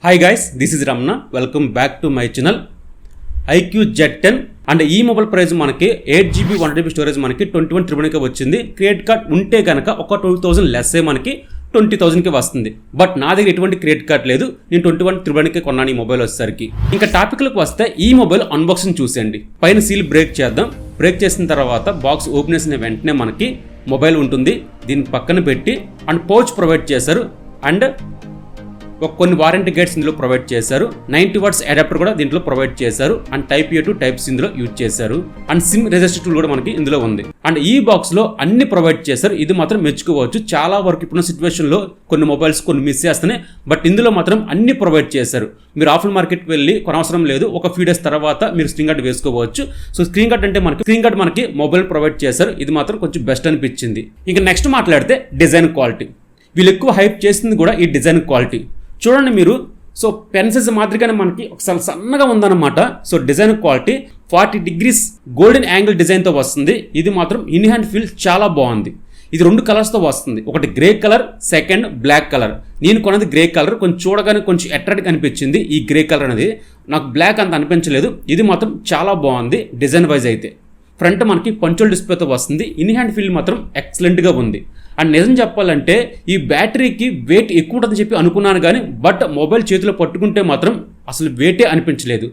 Hi guys, this is Ramna. Welcome back to my channel. IQ Z10 and ఈ mobile price మనకి 8GB 1TB storage మనకి 21,999కి వచ్చింది. Credit card ఉంటే కనుక ఒక 2,000 లెస్ మనకి 20,000కి వస్తుంది. బట్ నా దగ్గర ఎటువంటి క్రెడిట్ కార్డ్ లేదు. నేను 21,999కి కొన్నాను ఈ మొబైల్ వచ్చేసరికి. ఇంకా టాపిక్లకు వస్తే ఈ మొబైల్ అన్బాక్సింగ్ చూసేయండి. పైన సీల్ బ్రేక్ చేద్దాం. బ్రేక్ చేసిన తర్వాత బాక్స్ ఓపెన్ చేసిన వెంటనే మనకి మొబైల్ ఉంటుంది. దీన్ని పక్కన పెట్టి అండ్ పౌచ్ ప్రొవైడ్ చేశారు. అండ్ కొన్ని వారంటీ గైడ్స్ ఇందులో ప్రొవైడ్ చేశారు. 90 వాట్స్ అడాప్టర్ కూడా దీంట్లో ప్రొవైడ్ చేశారు. And type A to type C ఇందులో యూజ్ చేశారు. అండ్ సిమ్ రిజిస్టర్ టూల్ కూడా మనకి ఇందులో ఉంది. అండ్ ఈ బాక్స్ లో అన్ని ప్రొవైడ్ చేశారు. ఇది మాత్రం మెచ్చుకోవచ్చు. చాలా వరకు ఇప్పుడున్న సిచ్యువేషన్ లో కొన్ని మొబైల్స్ కొన్ని మిస్ చేస్తున్నాయి. బట్ ఇందులో మాత్రం అన్ని ప్రొవైడ్ చేశారు. మీరు ఆఫ్లైన్ మార్కెట్కి వెళ్ళి కొనవసరం లేదు. ఒక ఫ్యూ డేస్ తర్వాత మీరు స్క్రీన్ గార్డ్ వేసుకోవచ్చు. సో స్క్రీన్ గార్డ్ అంటే మనకి మొబైల్ ప్రొవైడ్ చేశారు. ఇది మాత్రం కొంచెం బెస్ట్ అనిపించింది. ఇంకా నెక్స్ట్ మాట్లాడితే డిజైన్ క్వాలిటీ. వీళ్ళు ఎక్కువ హైప్ చేసింది కూడా ఈ డిజైన్ క్వాలిటీ. చూడండి మీరు. సో పెన్సిల్స్ మాదిరిగానే మనకి ఒకసారి సన్నగా ఉందన్నమాట. So design quality 40 degrees golden angle డిజైన్తో వస్తుంది. ఇది మాత్రం ఇన్ హ్యాండ్ ఫీల్ చాలా బాగుంది. ఇది 2 కలర్స్తో వస్తుంది. ఒకటి grey colour, second black colour. నేను కొన్నది గ్రే కలర్. కొంచెం చూడగానే కొంచెం అట్రాక్ట్గా అనిపించింది ఈ గ్రే కలర్ అనేది. నాకు బ్లాక్ అంత అనిపించలేదు. ఇది మాత్రం చాలా బాగుంది డిజైన్ వైజ్ అయితే. ఫ్రంట్ మనకి పంచోల్ డిస్ప్లేతో వస్తుంది. ఇన్ హ్యాండ్ ఫీల్ మాత్రం ఎక్సలెంట్గా ఉంది. అండ్ నిజం చెప్పాలంటే ఈ బ్యాటరీకి వెయిట్ ఎక్కువ ఉంటుందని చెప్పి అనుకున్నాను కానీ బట్ మొబైల్ చేతిలో పట్టుకుంటే మాత్రం అసలు వెయిటే అనిపించలేదు.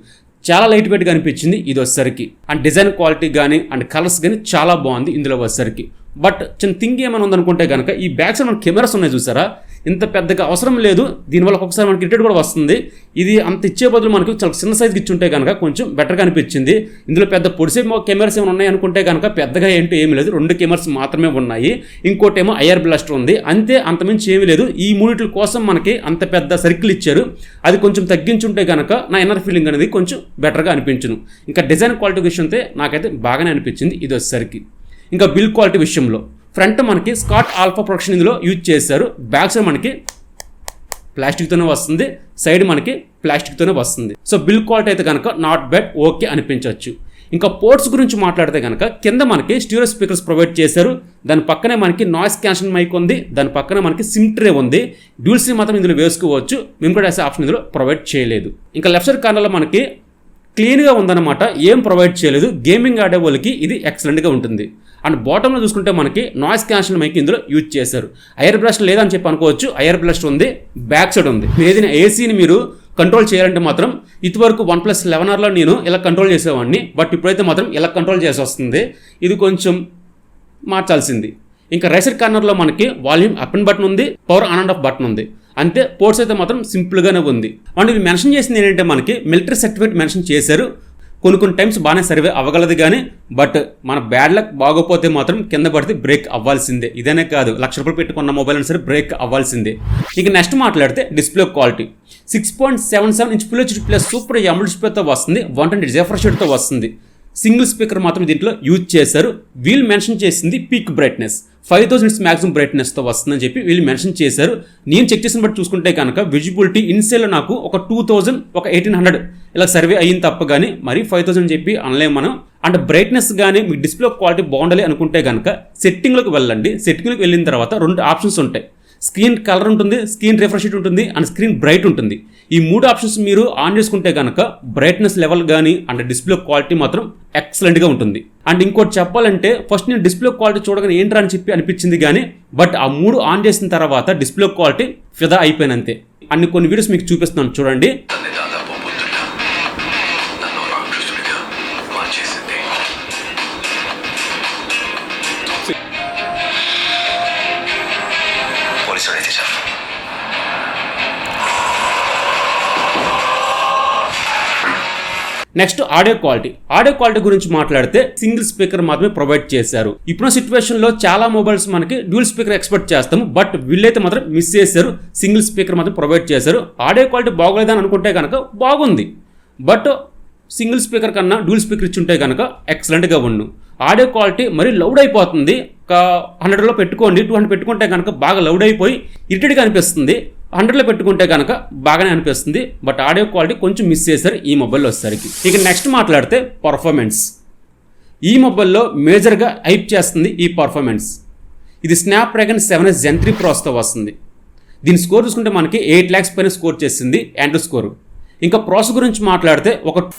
చాలా లైట్ వెయిట్గా అనిపించింది ఇది వచ్చేసరికి. అండ్ డిజైన్ క్వాలిటీ కానీ అండ్ కలర్స్ కానీ చాలా బాగుంది ఇందులో వచ్చేసరికి. బట్ చిన్న థింగ్ ఏమైనా ఉందనుకుంటే కనుక ఈ బ్యాక్ సైడ్ మనకి కెమెరాస్ ఉన్నాయి చూసారా, ఇంత పెద్దగా అవసరం లేదు. దీనివల్ల ఒక్కొక్కసారి మనకి ఇరిటేట్ కూడా వస్తుంది. ఇది అంత ఇచ్చే బదులు మనకి చాలా చిన్న సైజ్కి ఇచ్చుంటే కనుక కొంచెం బెటర్గా అనిపించింది. ఇందులో పెద్ద పొడిసే కెమెరాస్ ఏమైనా ఉన్నాయి అనుకుంటే కనుక పెద్దగా ఏంటో ఏమీ లేదు. 2 కెమెరాస్ మాత్రమే ఉన్నాయి. ఇంకోటేమో ఐఆర్ బ్లాస్టర్ ఉంది. అంతే, అంతమించి ఏమీ లేదు. ఈ మూడిట్ల కోసం మనకి అంత పెద్ద సర్కిల్ ఇచ్చారు. అది కొంచెం తగ్గించుంటే కనుక నా ఇన్నర్ ఫీలింగ్ అనేది కొంచెం బెటర్గా అనిపించును. ఇంకా డిజైన్ క్వాలిటీ విషయంతో నాకైతే బాగానే అనిపించింది ఇది వచ్చేసరికి. ఇంకా బిల్డ్ క్వాలిటీ విషయంలో ఫ్రంట్ మనకి స్కాట్ ఆల్ఫా ప్రొడక్షన్ ఇందులో యూజ్ చేశారు. బ్యాక్ సైడ్ మనకి ప్లాస్టిక్తోనే వస్తుంది. సైడ్ మనకి ప్లాస్టిక్తోనే వస్తుంది. సో బిల్డ్ క్వాలిటీ అయితే కనుక నాట్ బ్యాడ్, ఓకే అనిపించవచ్చు. ఇంకా పోర్ట్స్ గురించి మాట్లాడితే కనుక కింద మనకి స్టీరియో స్పీకర్స్ ప్రొవైడ్ చేశారు. దాని పక్కనే మనకి నాయిస్ క్యాన్సిలింగ్ మైక్ ఉంది. దాని పక్కన మనకి సిమ్ ట్రే ఉంది. డ్యూల్ సిమ్ మాత్రం ఇందులో వేసుకోవచ్చు. మేము కూడా వేసే ఆప్షన్ ఇందులో ప్రొవైడ్ చేయలేదు. ఇంకా లెఫ్ట్ సైడ్ కార్నర్లో మనకి క్లీన్గా ఉందన్నమాట. ఏం ప్రొవైడ్ చేయలేదు. గేమింగ్ ఆడే వాళ్ళకి ఇది ఎక్సలెంట్గా ఉంటుంది. అండ్ బాటంలో చూసుకుంటే మనకి నాయిస్ క్యాన్సిలింగ్ మైక్ ఇందులో యూజ్ చేశారు. ఐఆర్ బ్లాస్టర్ లేదని చెప్పి అనుకోవచ్చు. ఐఆర్ బ్లాస్టర్ ఉంది. బ్యాక్ సైడ్ ఉంది. ఏదైనా ఏసీని మీరు కంట్రోల్ చేయాలంటే మాత్రం ఇదివరకు OnePlus 11Rలో నేను ఇలా కంట్రోల్ చేసేవాడిని. బట్ ఇప్పుడైతే మాత్రం ఇలా కంట్రోల్ చేసి వస్తుంది. ఇది కొంచెం మార్చాల్సింది. ఇంకా రైట్ సైడ్ కార్నర్లో మనకి వాల్యూమ్ అప్ అండ్ బటన్ ఉంది. Power on and of button ఉంది. అంతే. పోర్ట్స్ అయితే మాత్రం సింపుల్గానే ఉంది. అండ్ ఇది మెన్షన్ చేసింది ఏంటంటే మనకి మిలిటరీ సర్టిఫికేట్ మెన్షన్ చేశారు. కొన్ని టైమ్స్ బాగానే సర్వే అవ్వగలదు కానీ బట్ మన బ్యాడ్ లక్ బాగోపోతే మాత్రం కింద పడితే బ్రేక్ అవ్వాల్సిందే. ఇదనే కాదు, ₹1,00,000 పెట్టుకున్న మొబైల్ అయినా సరే బ్రేక్ అవ్వాల్సిందే. ఇక నెక్స్ట్ మాట్లాడితే display quality 6.77 inch full HD plus super AMOLED డిస్ప్లేతో వస్తుంది. 120 రిఫ్రెష్ రేట్తో వస్తుంది. సింగిల్ స్పీకర్ మాత్రం దీంట్లో యూజ్ చేశారు. వీళ్ళు మెన్షన్ చేసింది పీక్ బ్రైట్నెస్ 5000 నిట్స్ మ్యాక్సిమం బ్రైట్నెస్తో వస్తుందని చెప్పి వీళ్ళు మెన్షన్ చేశారు. నేను చెక్ చేసిన బట్టి చూసుకుంటే కనుక విజిబిలిటీ ఇన్సేల్లో నాకు ఒక 2000 ఒక 1800 ఇలా సర్వే అయ్యింది తప్ప కానీ మరి 5000 అని చెప్పి అనలేము మనం. అండ్ బ్రైట్నెస్ కానీ మీ డిస్ప్లే క్వాలిటీ బాగుండాలి అనుకుంటే కనుక సెట్టింగ్లోకి వెళ్ళండి. సెట్టింగ్లోకి వెళ్ళిన తర్వాత 2 ఆప్షన్స్ ఉంటాయి. స్క్రీన్ కలర్ ఉంటుంది, స్క్రీన్ రిఫ్రెష్ రేట్ ఉంటుంది, అండ్ స్క్రీన్ బ్రైట్ ఉంటుంది. ఈ 3 ఆప్షన్స్ మీరు ఆన్ చేసుకుంటే కనుక బ్రైట్నెస్ లెవెల్ కానీ అండ్ డిస్ప్లే క్వాలిటీ మాత్రం ఎక్సలెంట్గా ఉంటుంది. అండ్ ఇంకోటి చెప్పాలంటే ఫస్ట్ నేను డిస్ప్లే క్వాలిటీ చూడగానే ఏంట్రా అని చెప్పి అనిపించింది కానీ బట్ ఆ 3 ఆన్ చేసిన తర్వాత డిస్ప్లే క్వాలిటీ ఫిదా అయిపోయినంతే. అన్ని కొన్ని వీడియోస్ మీకు చూపిస్తున్నాను చూడండి. నెక్స్ట్ ఆడియో క్వాలిటీ గురించి మాట్లాడితే సింగిల్ స్పీకర్ మాత్రమే ప్రొవైడ్ చేశారు. ఇప్పుడున్న సిచ్యువేషన్ లో చాలా మొబైల్స్ మనకి డ్యూల్ స్పీకర్ ఎక్స్పెక్ట్ చేస్తాము. బట్ వీళ్ళైతే మాత్రం మిస్ చేశారు. సింగిల్ స్పీకర్ మాత్రం ప్రొవైడ్ చేశారు. ఆడియో క్వాలిటీ బాగోలేదని అనుకుంటే కనుక బాగుంది. బట్ సింగిల్ స్పీకర్ కన్నా డ్యూల్ స్పీకర్ ఇచ్చుంటే కనుక ఎక్సలెంట్గా ఉండు. ఆడియో క్వాలిటీ మరీ లౌడ్ అయిపోతుంది. ఒక 100లో పెట్టుకోండి, 200 పెట్టుకుంటే కనుక బాగా లౌడ్ అయిపోయి ఇరిటేట్గా అనిపిస్తుంది. 100లో పెట్టుకుంటే కనుక బాగానే అనిపిస్తుంది. బట్ ఆడియో క్వాలిటీ కొంచెం మిస్ చేశారు ఈ మొబైల్లో వచ్చేసరికి. ఇక నెక్స్ట్ మాట్లాడితే పర్ఫార్మెన్స్. ఈ మొబైల్లో మేజర్గా హైప్ చేస్తుంది ఈ పర్ఫార్మెన్స్. ఇది స్నాప్డ్రాగన్ 7S Gen 3 ప్రాసెసర్తో వస్తుంది. దీని స్కోర్ చూసుకుంటే మనకి 8 lakhs పైన స్కోర్ చేసింది ఆండ్రాయిడ్ స్కోర్. ఇంకా ప్రాసెస్ గురించి మాట్లాడితే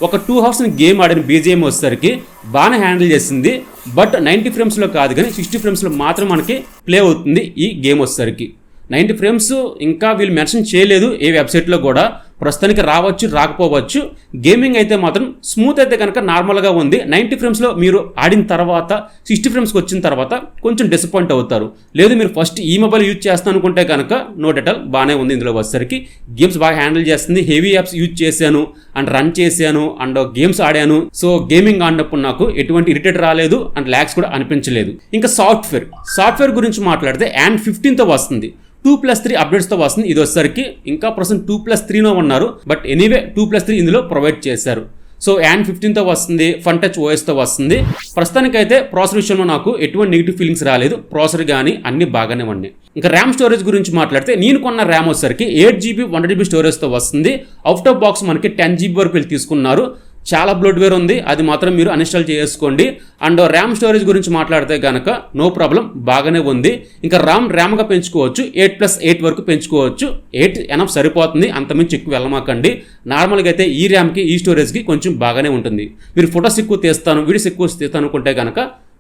ఒక 2 hours గేమ్ ఆడిన బీజిఎం వచ్చేసరికి బాగానే హ్యాండిల్ చేసింది. బట్ 90 frames కాదు కానీ 60 frames మాత్రం మనకి ప్లే అవుతుంది ఈ గేమ్ వచ్చేసరికి. 90 frames ఇంకా వీళ్ళు మెన్షన్ చేయలేదు ఏ వెబ్సైట్లో కూడా. ప్రస్తుతానికి రావచ్చు రాకపోవచ్చు. గేమింగ్ అయితే మాత్రం స్మూత్ అయితే కనుక నార్మల్గా ఉంది. 90 frames మీరు ఆడిన తర్వాత 60 frames వచ్చిన తర్వాత కొంచెం డిసప్పాయింట్ అవుతారు. లేదు మీరు ఫస్ట్ ఈ మొబైల్ యూజ్ చేస్తాను అనుకుంటే కనుక నో డెటల్ బాగానే ఉంది. ఇందులో వచ్చేసరికి గేమ్స్ బాగా హ్యాండిల్ చేస్తుంది. హెవీ యాప్స్ యూజ్ చేశాను అండ్ రన్ చేశాను అండ్ గేమ్స్ ఆడాను. సో గేమింగ్ ఆడినప్పుడు నాకు ఎటువంటి ఇరిటేట్ రాలేదు అండ్ ల్యాగ్స్ కూడా అనిపించలేదు. ఇంకా సాఫ్ట్వేర్ గురించి మాట్లాడితే Android 15తో వస్తుంది. 2+3 అప్డేట్స్తో వస్తుంది. ఇది వచ్చేసరికి ఇంకా ప్రస్తుతం 2+3 ఉన్నారు. బట్ ఎనీవే 2+3 ఇందులో ప్రొవైడ్ చేశారు. సో Android 15తో వస్తుంది. ఫన్ టచ్ OSతో వస్తుంది. ప్రస్తుతానికైతే ప్రాసెసర్ విషయంలో నాకు ఎటువంటి నెగిటివ్ ఫీలింగ్స్ రాలేదు. ప్రాసెసర్ కానీ అన్ని బాగానే ఉన్నాయి. ఇంకా ర్యామ్ స్టోరేజ్ గురించి మాట్లాడితే నేను కొన్న ర్యామ్ వచ్చేసరికి 8GB 100GB స్టోరేజ్తో వస్తుంది. అవుట్ ఆఫ్ బాక్స్ మనకి 10GB వరకు వీళ్ళు తీసుకున్నారు. చాలా బ్లోట్వేర్ ఉంది, అది మాత్రం మీరు అన్ఇన్స్టాల్ చేసుకోండి. అండ్ ర్యామ్ స్టోరేజ్ గురించి మాట్లాడితే కనుక నో ప్రాబ్లం బాగానే ఉంది. ఇంకా ర్యామ్గా పెంచుకోవచ్చు. 8+8 వరకు పెంచుకోవచ్చు. 8 ఎనఫ్ సరిపోతుంది, అంతమించి ఎక్కువ వెళ్ళమాకండి. నార్మల్గా అయితే ఈ ర్యామ్కి ఈ స్టోరేజ్కి కొంచెం బాగానే ఉంటుంది. మీరు ఫొటోస్ ఎక్కువ తీస్తాను వీడియోస్ ఎక్కువ తీస్తాను అనుకుంటే కనుక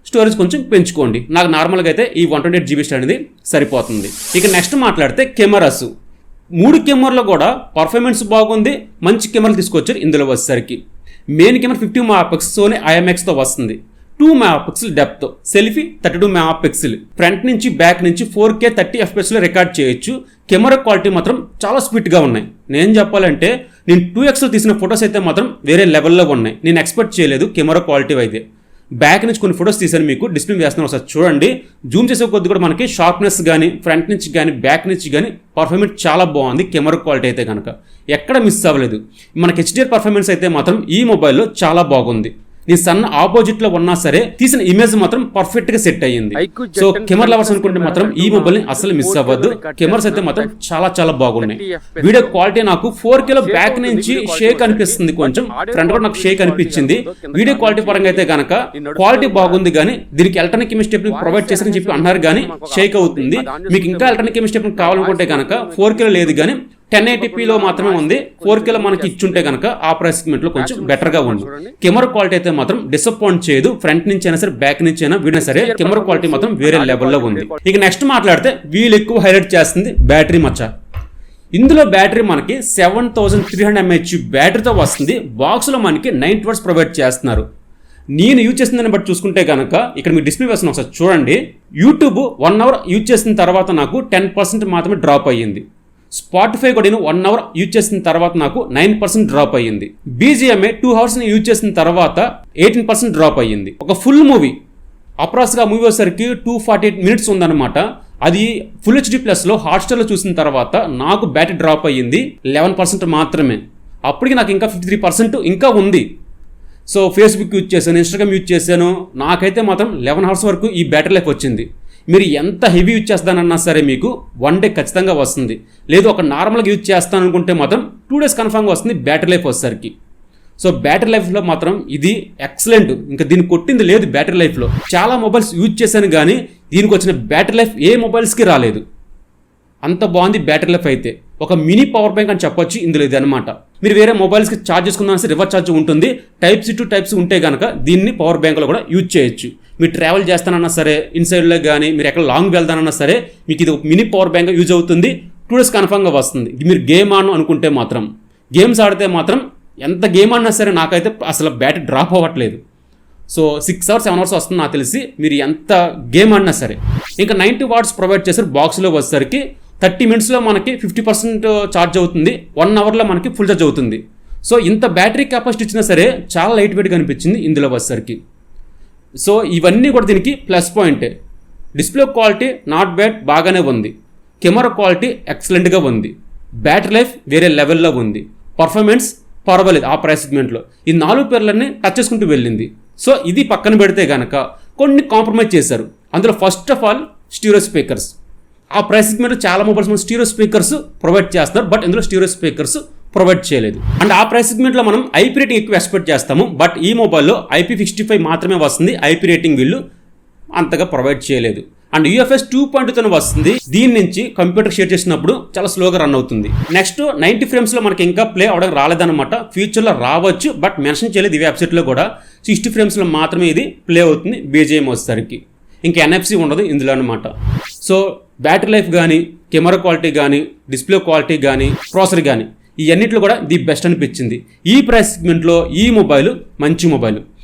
స్టోరేజ్ కొంచెం పెంచుకోండి. నాకు నార్మల్గా అయితే ఈ 128GB అనేది సరిపోతుంది. ఇక నెక్స్ట్ మాట్లాడితే కెమెరాస్. 3 కెమెరాలో కూడా పర్ఫార్మెన్స్ బాగుంది, మంచి కెమెరాలు తీసుకొచ్చారు. ఇందులో వచ్చేసరికి మెయిన్ కెమెరా 50 MP సోనీ IMXతో వస్తుంది. 2 MP depth, selfie 32 MP, front నుంచి బ్యాక్ నుంచి 4K 30 FPS రికార్డ్ చేయొచ్చు. కెమెరా క్వాలిటీ మాత్రం చాలా స్వీట్గా ఉన్నాయి. నేను చెప్పాలంటే నేను 2x తీసిన ఫొటోస్ అయితే మాత్రం వేరే లెవెల్లో ఉన్నాయి. నేను ఎక్స్పెక్ట్ చేయలేదు కెమెరా క్వాలిటీ అయితే. బ్యాక్ నుంచి కొన్ని ఫొటోస్ తీసాను, మీకు డిస్ప్లే వేస్తున్నాను, ఒకసారి చూడండి. జూమ్ చేసే కొద్ది కూడా మనకి షార్ప్నెస్ కానీ ఫ్రంట్ నుంచి కానీ బ్యాక్ నుంచి కానీ పర్ఫార్మెన్స్ చాలా బాగుంది. కెమెరా క్వాలిటీ అయితే కనుక ఎక్కడ మిస్ అవ్వలేదు. మనకి HDR పర్ఫార్మెన్స్ అయితే మాత్రం ఈ మొబైల్లో చాలా బాగుంది. నీ సన్న ఆపోజిట్ లో ఉన్నా సరే తీసిన ఇమేజ్ మాత్రం పర్ఫెక్ట్ గా సెట్ అయ్యింది. సో కెమెరా లవర్స్ అనుకుంటే మాత్రం ఈ మొబైల్ ని అసలు మిస్ అవ్వద్దు. కెమెరాస్ అయితే మాత్రం చాలా చాలా బాగున్నాయి. వీడియో క్వాలిటీ నాకు 4K బ్యాక్ నుంచి షేక్ అనిపిస్తుంది, కొంచెం ఫ్రంట్ కూడా నాకు షేక్ అనిపించింది. వీడియో క్వాలిటీ పరంగా అయితే కనుక క్వాలిటీ బాగుంది, కానీ దీనికి ఎలక్ట్రానిక్ ఇమేజ్ టేప్ ప్రొవైడ్ చేశారని చెప్పి అన్నారు, కానీ షేక్ అవుతుంది. మీకు ఇంకా ఎలక్ట్రానిక్ ఇమేజ్ టేప్ కావాలనుకుంటే కనుక 4K లేదు, కానీ 1080pలో మాత్రమే ఉంది. 4Kలో మనకి ఇచ్చుంటే కనుక ఆ ప్రైస్ సెగ్మెంట్లో కొంచెం బెటర్గా ఉంది. కెమెరా క్వాలిటీ అయితే మాత్రం డిసప్పాయింట్ చేయదు. ఫ్రంట్ నుంచి అయినా సరే బ్యాక్ నుంచి అయినా వీడినా సరే కెమెరా క్వాలిటీ మాత్రం వేరే లెవెల్లో ఉంది. ఇక నెక్స్ట్ మాట్లాడితే వీళ్ళు ఎక్కువ హైలైట్ చేస్తుంది బ్యాటరీ మచ్చ. ఇందులో బ్యాటరీ మనకి 7300 mAh బ్యాటరీతో వస్తుంది. బాక్స్లో మనకి 90 watts ప్రొవైడ్ చేస్తున్నారు. నేను యూజ్ చేసిన దాన్ని బట్టి చూసుకుంటే కనుక ఇక్కడ మీకు డిస్ప్లే వేస్తున్నా, ఒకసారి చూడండి. యూట్యూబ్ 1 hour యూజ్ చేసిన తర్వాత నాకు 10% మాత్రమే డ్రాప్ అయ్యింది. స్పాటిఫై కూడా నేను 1 hour యూజ్ చేసిన తర్వాత నాకు 9% డ్రాప్ అయ్యింది. BGMA 2 hours యూజ్ చేసిన తర్వాత 18% డ్రాప్ అయ్యింది. ఒక ఫుల్ మూవీ అప్రాక్స్గా మూవీ వచ్చేసరికి 248 minutes ఉందన్నమాట. అది ఫుల్ HD+లో హాట్స్టార్లో చూసిన తర్వాత నాకు బ్యాటరీ డ్రాప్ అయ్యింది 11% మాత్రమే. అప్పటికి నాకు ఇంకా 53% ఇంకా ఉంది. సో ఫేస్బుక్ యూజ్ చేశాను, ఇన్స్టాగ్రామ్ యూజ్ చేశాను, నాకైతే మాత్రం 11 hours వరకు ఈ బ్యాటరీ లైఫ్ వచ్చింది. మీరు ఎంత హెవీ యూజ్ చేస్తానన్నా సరే మీకు 1 day ఖచ్చితంగా వస్తుంది. లేదు ఒక నార్మల్గా యూజ్ చేస్తాను అనుకుంటే మాత్రం 2 days కన్ఫామ్గా వస్తుంది బ్యాటరీ లైఫ్ వచ్చేసరికి. సో బ్యాటరీ లైఫ్లో మాత్రం ఇది ఎక్సలెంట్, ఇంకా దీన్ని కొట్టింది లేదు. బ్యాటరీ లైఫ్లో చాలా మొబైల్స్ యూజ్ చేశాను, కానీ దీనికి వచ్చిన బ్యాటరీ లైఫ్ ఏ మొబైల్స్కి రాలేదు. అంత బాగుంది బ్యాటరీ లైఫ్ అయితే. ఒక మినీ పవర్ బ్యాంక్ అని చెప్పొచ్చు ఇందులో ఇది అనమాట. మీరు వేరే మొబైల్స్కి ఛార్జ్ చేసుకున్నా సరే రివర్స్ ఛార్జ్ ఉంటుంది. Type-C to Type-C ఉంటే కనుక దీన్ని పవర్ బ్యాంక్లో కూడా యూజ్ చేయొచ్చు. మీరు ట్రావెల్ చేస్తానన్నా సరే ఇన్సైడ్లో కానీ మీరు ఎక్కడ లాంగ్ వెళ్తానన్నా సరే మీకు ఇది ఒక మినీ పవర్ బ్యాంక్ యూజ్ అవుతుంది. 2 days కన్ఫామ్గా వస్తుంది. మీరు గేమ్ ఆడను అనుకుంటే మాత్రం, గేమ్స్ ఆడితే మాత్రం ఎంత గేమ్ ఆడినా సరే నాకైతే అసలు బ్యాటరీ డ్రాప్ అవ్వట్లేదు. సో 6 hours 7 hours వస్తుంది నాకు తెలిసి, మీరు ఎంత గేమ్ ఆడినా సరే. ఇంకా 90 watts ప్రొవైడ్ చేశారు. బాక్స్లో వచ్చేసరికి 30 minutesలో మనకి 50% ఛార్జ్ అవుతుంది. 1 hourలో మనకి ఫుల్ ఛార్జ్ అవుతుంది. సో ఇంత బ్యాటరీ కెపాసిటీ ఇచ్చినా సరే చాలా లైట్ వెయిట్గా అనిపించింది ఇందులో వచ్చేసరికి. సో ఇవన్నీ కూడా దీనికి ప్లస్ పాయింటే. డిస్ప్లే క్వాలిటీ నాట్ బ్యాడ్, బాగానే ఉంది. కెమెరా క్వాలిటీ ఎక్సలెంట్గా ఉంది. బ్యాటరీ లైఫ్ వేరే లెవెల్లో ఉంది. పర్ఫార్మెన్స్ పర్వాలేదు ఆ ప్రైస్ సెగ్మెంట్లో. ఈ 4 పేర్లన్నీ టచ్ చేసుకుంటూ వెళ్ళింది. సో ఇది పక్కన పెడితే కనుక కొన్ని కాంప్రమైజ్ చేశారు. అందులో first of all stereo speakers. ఆ ప్రైస్ సెగ్మెంట్లో చాలా మొబైల్స్ మనం స్టీరియో స్పీకర్స్ ప్రొవైడ్ చేస్తారు, బట్ ఇందులో స్టీరియో స్పీకర్స్ ప్రొవైడ్ చేయలేదు. అండ్ ఆ ప్రైస్ సెగ్మెంట్లో మనం IP రేటింగ్ ఎక్కువ ఎక్స్పెక్ట్ చేస్తాము, బట్ ఈ మొబైల్లో IP65 మాత్రమే వస్తుంది. IP రేటింగ్ వీళ్ళు అంతగా ప్రొవైడ్ చేయలేదు. అండ్ UFS 2.2 వస్తుంది. దీని నుంచి కంప్యూటర్ షేర్ చేసినప్పుడు చాలా స్లోగా రన్ అవుతుంది. నెక్స్ట్ 90 ఫ్రేమ్స్ లో మనకి ఇంకా ప్లే అవడం రాలేదన్నమాట. ఫ్యూచర్ లో రావచ్చు, బట్ మెన్షన్ చేయలేదు ఈ వెబ్సైట్ లో కూడా. 60 ఫ్రేమ్స్ లో మాత్రమే ఇది ప్లే అవుతుంది BGM వచ్చేసరికి. ఇంకా NFC ఉండదు ఇందులో అనమాట. సో బ్యాటరీ లైఫ్ కానీ, కెమెరా క్వాలిటీ కానీ, డిస్ప్లే క్వాలిటీ కానీ, ప్రాసెసర్ కానీ ఈ అన్నిట్లో కూడా ది బెస్ట్ అనిపించింది. ఈ ప్రైస్ సెగ్మెంట్లో ఈ మొబైల్ మంచి మొబైల్.